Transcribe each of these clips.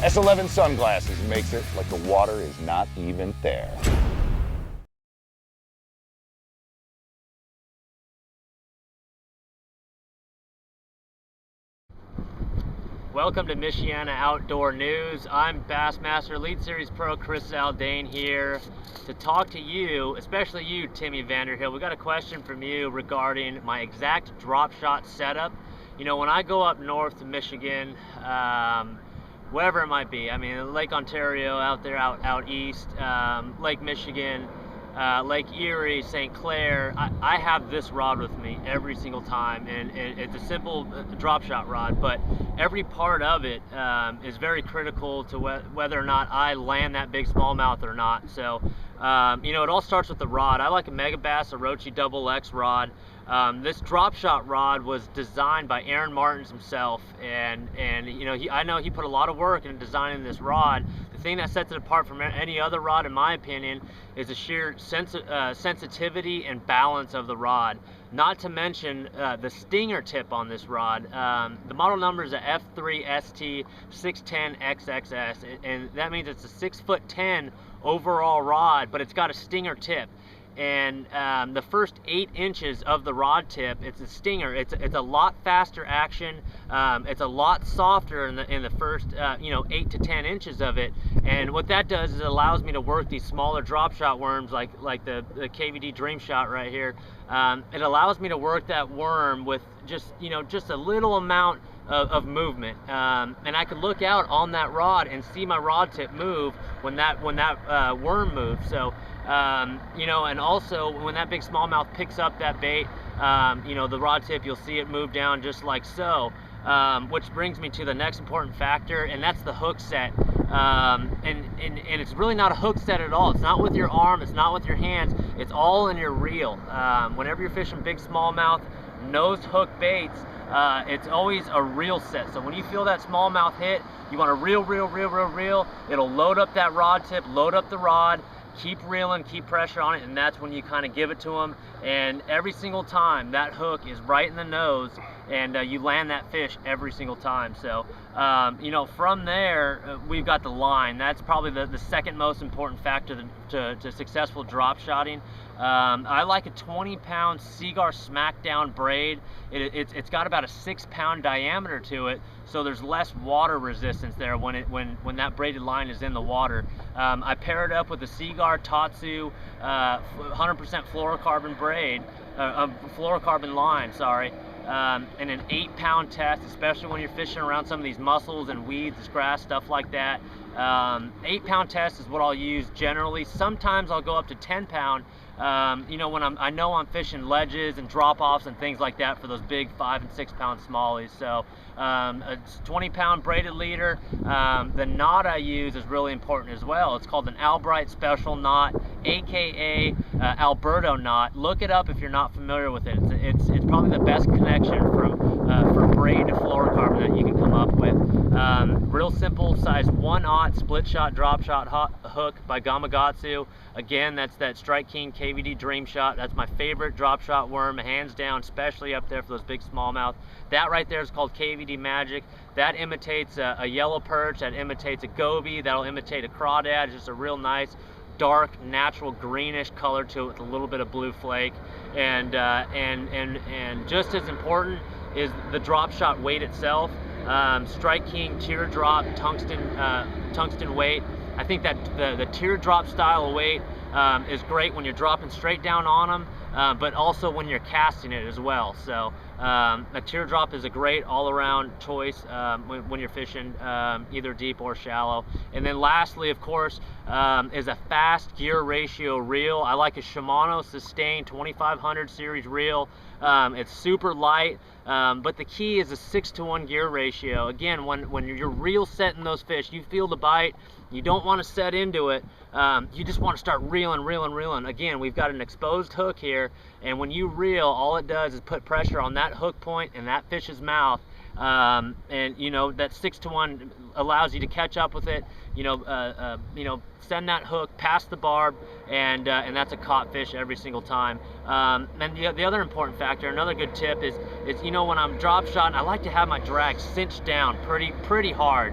S11 sunglasses makes it like the water is not even there. Welcome to Michiana Outdoor News. I'm Bassmaster Lead Series Pro Chris Zaldain here to talk to you, especially you, Timmy Vanderhill. We got a question from you regarding my exact drop shot setup. You know, when I go up north to Michigan, wherever it might be, I mean, Lake Ontario out there, out east, Lake Michigan, Lake Erie, St. Clair, I have this rod with me every single time, and it's a simple drop shot rod, but every part of it is very critical to whether or not I land that big smallmouth or not. So, you know, it all starts with the rod. I like a Megabass Orochi Double X rod. This drop shot rod was designed by Aaron Martins himself, and you know, I know he put a lot of work in designing this rod. The thing that sets it apart from any other rod, in my opinion, is the sheer sensitivity and balance of the rod. Not to mention the stinger tip on this rod. The model number is a F3ST610XXS, and that means it's a 6'10" overall rod, but it's got a stinger tip. And the first 8 inches of the rod tip, it's a stinger. It's a lot faster action. It's a lot softer in the first you know, 8 to 10 inches of it. And what that does is it allows me to work these smaller drop shot worms like the KVD Dream Shot right here. It allows me to work that worm with just a little amount of movement, and I could look out on that rod and see my rod tip move when that worm moves. So you know, and also when that big smallmouth picks up that bait, you know, the rod tip, you'll see it move down just like so. Which brings me to the next important factor, and that's the hook set. And it's really not a hook set at all. It's not with your arm, it's not with your hands, it's all in your reel. Whenever you're fishing big smallmouth, nose hook baits, it's always a reel set. So when you feel that smallmouth hit, you want to reel. It'll load up that rod tip, load up the rod, keep reeling, keep pressure on it, and that's when you kind of give it to them. And every single time that hook is right in the nose, and you land that fish every single time. So you know, from there we've got the line. That's probably the second most important factor to successful drop shotting. I like a 20-pound Seaguar Smackdown braid. It's got about a 6-pound diameter to it, so there's less water resistance there when that braided line is in the water. I pair it up with a Seaguar Tatsu 100% fluorocarbon braid, fluorocarbon line, sorry. And an 8-pound test, especially when you're fishing around some of these mussels and weeds, grass, stuff like that. 8-pound test is what I'll use generally. Sometimes I'll go up to 10-pound. You know, when I know I'm fishing ledges and drop-offs and things like that for those big 5- and 6-pound smallies. So a 20-pound braided leader. The knot I use is really important as well. It's called an Albright Special Knot, aka Alberto knot. Look it up if you're not familiar with it. It's probably the best connection from braid to fluorocarbon that you can come up with. Real simple, size 1/0 split shot drop shot hook by Gamakatsu. Again, that's that Strike King KVD Dream Shot. That's my favorite drop shot worm, hands down, especially up there for those big smallmouth. That right there is called KVD Magic. That imitates a yellow perch, that imitates a goby, that'll imitate a crawdad. It's just a real nice, dark, natural greenish color to it with a little bit of blue flake. And just as important is the drop shot weight itself. Strike King Teardrop tungsten weight. I think that the teardrop style weight is great when you're dropping straight down on them, but also when you're casting it as well. So a teardrop is a great all-around choice when you're fishing either deep or shallow. And then lastly, of course, is a fast gear ratio reel. I like a Shimano Sustain 2500 series reel. It's super light, but the key is a 6-to-1 gear ratio. Again, when you're reel setting those fish, you feel the bite, you don't want to set into it, you just want to start reeling. Again, we've got an exposed hook here, and when you reel, all it does is put pressure on that hook point and that fish's mouth, and you know, that 6-to-1 allows you to catch up with it, you know, send that hook past the barb, and that's a caught fish every single time. And the other important factor, another good tip is you know, when I'm drop shotting, I like to have my drag cinched down pretty hard.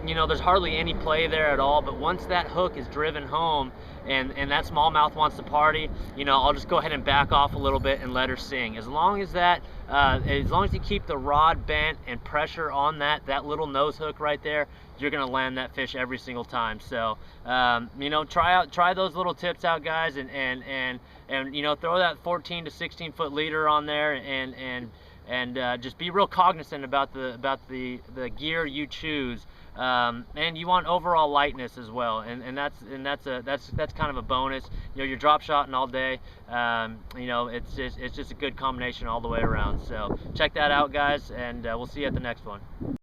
you know, there's hardly any play there at all. But once that hook is driven home and that smallmouth wants to party, you know, I'll just go ahead and back off a little bit and let her sing. As long as you keep the rod bent and pressure on that little nose hook right there, you're gonna land that fish every single time. So you know, try those little tips out, guys, and you know, throw that 14 to 16 foot leader on there, and just be real cognizant about the gear you choose. And you want overall lightness as well, and that's kind of a bonus. You know, you're drop shotting all day. You know, it's just a good combination all the way around. So check that out, guys, and we'll see you at the next one.